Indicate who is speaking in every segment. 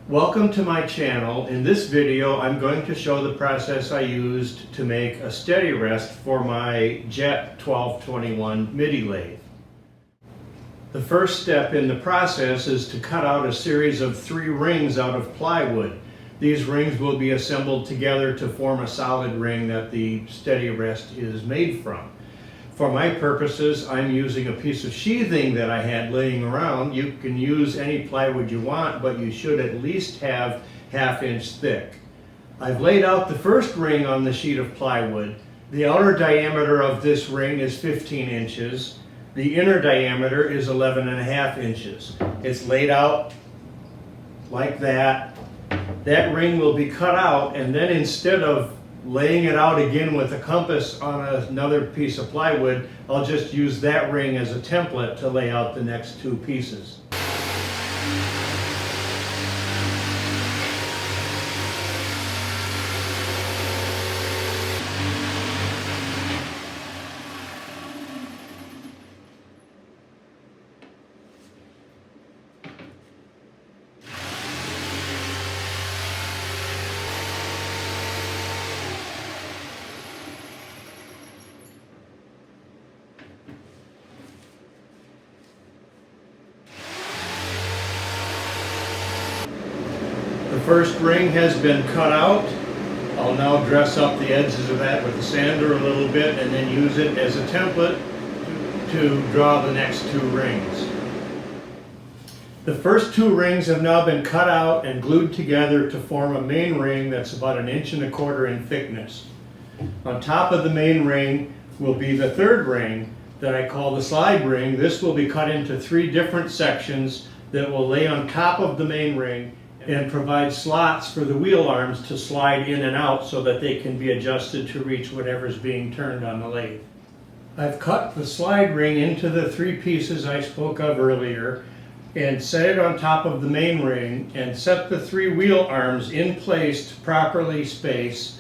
Speaker 1: Welcome to my channel. In this video I'm going to show the process I used to make a Steadyrest for my Jet 1221 MIDI lathe. The first step in the process is to cut out a series of 3 rings out of plywood. These rings will be assembled together to form a solid ring that the Steadyrest is made from. For my purposes, I'm using a piece of sheathing that I had laying around. You can use any plywood you want, but you should at least have 1/2 inch thick. I've laid out the first ring on the sheet of plywood. The outer diameter of this ring is 15 inches. The inner diameter is 11.5 inches. It's laid out like that. That ring will be cut out, and then instead of laying it out again with a compass on another piece of plywood, I'll just use that ring as a template to lay out the next 2 pieces. The first ring has been cut out. I'll now dress up the edges of that with a sander a little bit and then use it as a template to draw the next 2 rings. The first 2 rings have now been cut out and glued together to form a main ring that's about 1.25 inches in thickness. On top of the main ring will be the 3rd ring that I call the slide ring. This will be cut into 3 different sections that will lay on top of the main ring and provide slots for the wheel arms to slide in and out so that they can be adjusted to reach whatever's being turned on the lathe. I've cut the slide ring into the 3 pieces I spoke of earlier and set it on top of the main ring and set the 3 wheel arms in place to properly space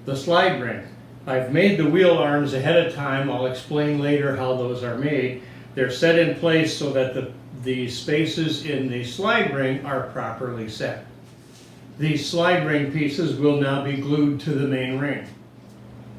Speaker 1: the slide ring. I've made the wheel arms ahead of time. I'll explain later how those are made. They're set in place so that the spaces in the slide ring are properly set. These slide ring pieces will now be glued to the main ring.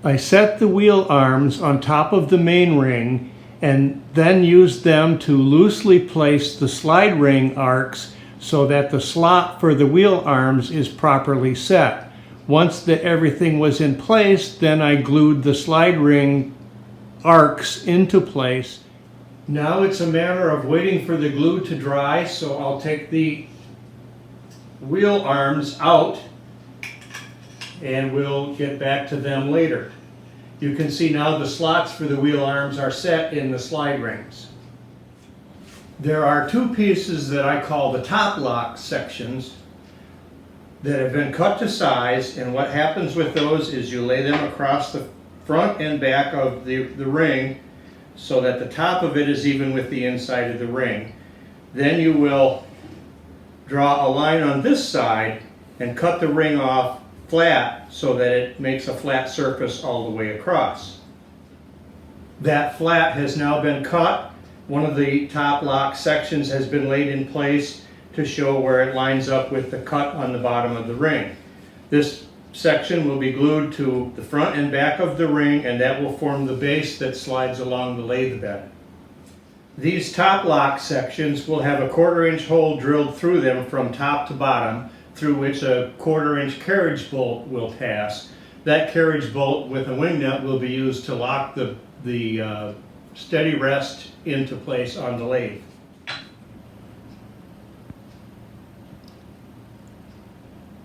Speaker 1: I set the wheel arms on top of the main ring and then used them to loosely place the slide ring arcs so that the slot for the wheel arms is properly set. Once everything was in place, then I glued the slide ring arcs into place. Now it's a matter of waiting for the glue to dry, so I'll take the wheel arms out and we'll get back to them later. You can see now the slots for the wheel arms are set in the slide rings. There are 2 pieces that I call the top lock sections that have been cut to size, and what happens with those is you lay them across the front and back of the ring so that the top of it is even with the inside of the ring. Then you will draw a line on this side and cut the ring off flat so that it makes a flat surface all the way across. That flat has now been cut. One of the top lock sections has been laid in place to show where it lines up with the cut on the bottom of the ring. This section will be glued to the front and back of the ring, and that will form the base that slides along the lathe bed. These top lock sections will have a 1/4 inch hole drilled through them from top to bottom, through which a 1/4 inch carriage bolt will pass. That carriage bolt with a wing nut will be used to lock the Steadyrest into place on the lathe.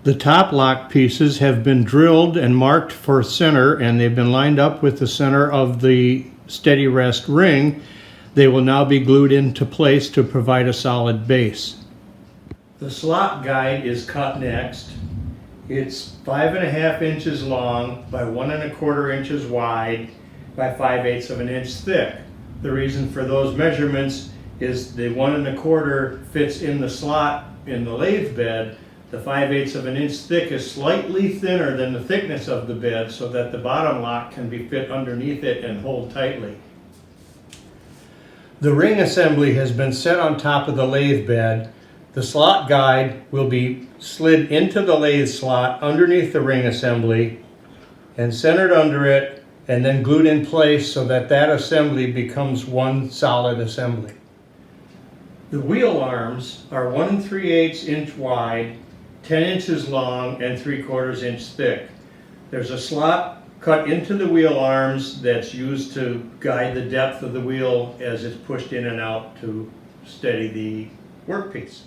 Speaker 1: The top lock pieces have been drilled and marked for center, and they've been lined up with the center of the Steadyrest ring. They will now be glued into place to provide a solid base. The slot guide is cut next. It's 5.5 inches long by 1.25 inches wide by 5/8 of an inch thick. The reason for those measurements is the 1.25 fits in the slot in the lathe bed. The 5/8 of an inch thick is slightly thinner than the thickness of the bed so that the bottom lock can be fit underneath it and hold tightly. The ring assembly has been set on top of the lathe bed. The slot guide will be slid into the lathe slot underneath the ring assembly and centered under it, and then glued in place so that that assembly becomes one solid assembly. The wheel arms are 1 3/8 inch wide, 10 inches long, and 3/4 inch thick. There's a slot cut into the wheel arms that's used to guide the depth of the wheel as it's pushed in and out to steady the workpiece.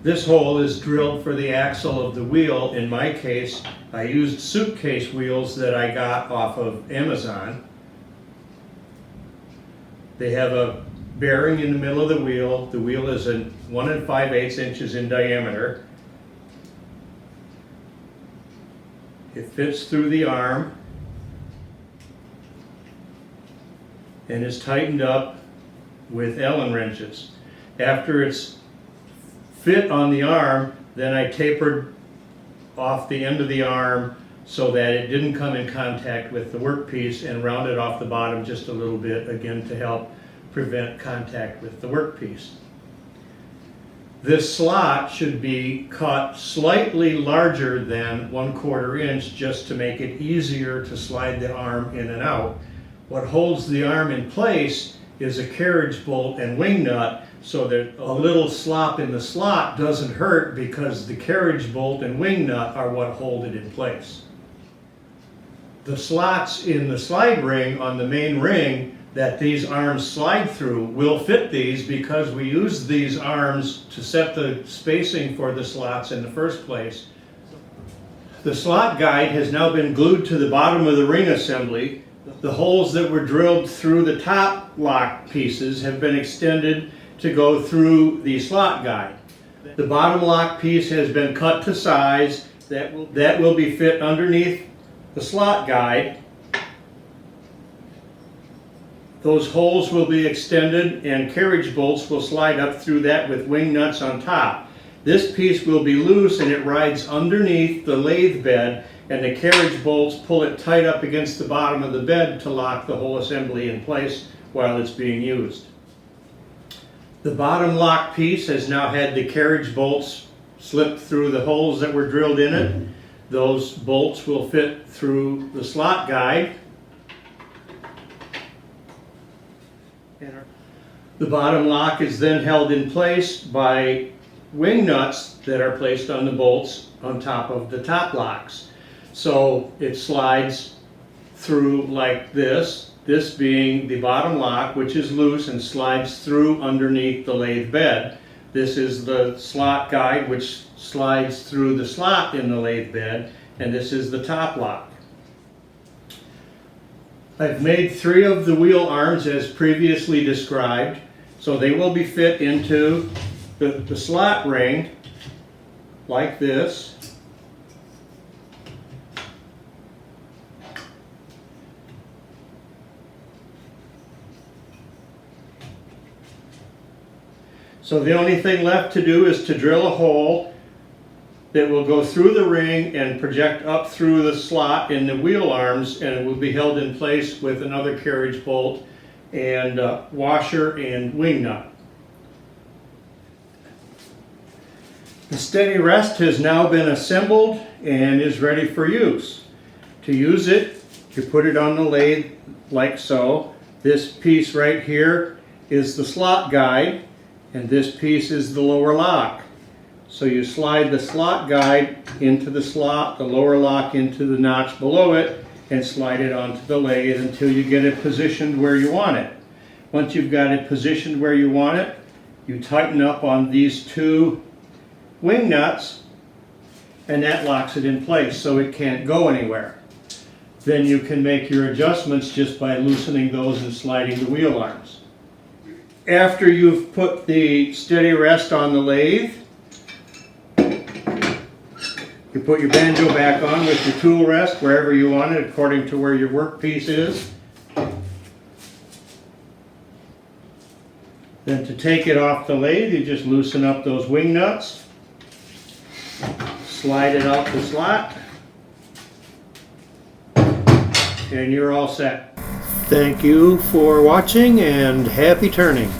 Speaker 1: This hole is drilled for the axle of the wheel. In my case, I used suitcase wheels that I got off of Amazon. They have a bearing in the middle of the wheel. The wheel is 1 5/8 inches in diameter. It fits through the arm and is tightened up with Allen wrenches. After it's fit on the arm, then I tapered off the end of the arm so that it didn't come in contact with the workpiece, and rounded off the bottom just a little bit, again to help prevent contact with the workpiece. This slot should be cut slightly larger than 1/4 inch just to make it easier to slide the arm in and out. What holds the arm in place is a carriage bolt and wing nut, so that a little slop in the slot doesn't hurt, because the carriage bolt and wing nut are what hold it in place. The slots in the slide ring on the main ring that these arms slide through will fit these, because we use these arms to set the spacing for the slots in the first place. The slot guide has now been glued to the bottom of the ring assembly. The holes that were drilled through the top lock pieces have been extended to go through the slot guide. The bottom lock piece has been cut to size that will be fit underneath the slot guide. Those holes will be extended and carriage bolts will slide up through that with wing nuts on top. This piece will be loose and it rides underneath the lathe bed, and the carriage bolts pull it tight up against the bottom of the bed to lock the whole assembly in place while it's being used. The bottom lock piece has now had the carriage bolts slip through the holes that were drilled in it. Those bolts will fit through the slot guide. The bottom lock is then held in place by wing nuts that are placed on the bolts on top of the top locks. So it slides through like this being the bottom lock, which is loose and slides through underneath the lathe bed. This is the slot guide, which slides through the slot in the lathe bed, and this is the top lock. I've made 3 of the wheel arms as previously described, so they will be fit into the slot ring like this. So the only thing left to do is to drill a hole that will go through the ring and project up through the slot in the wheel arms, and it will be held in place with another carriage bolt and washer and wing nut. The Steadyrest has now been assembled and is ready for use. To use it, you put it on the lathe like so. This piece right here is the slot guide, and this piece is the lower lock. So you slide the slot guide into the slot, the lower lock into the notch below it, and slide it onto the lathe until you get it positioned where you want it. Once you've got it positioned where you want it, you tighten up on these 2 wing nuts, and that locks it in place so it can't go anywhere. Then you can make your adjustments just by loosening those and sliding the wheel arms. After you've put the Steadyrest on the lathe, you put your banjo back on with your tool rest wherever you want it, according to where your workpiece is. Then to take it off the lathe, you just loosen up those wing nuts, slide it out the slot, and you're all set. Thank you for watching, and happy turning.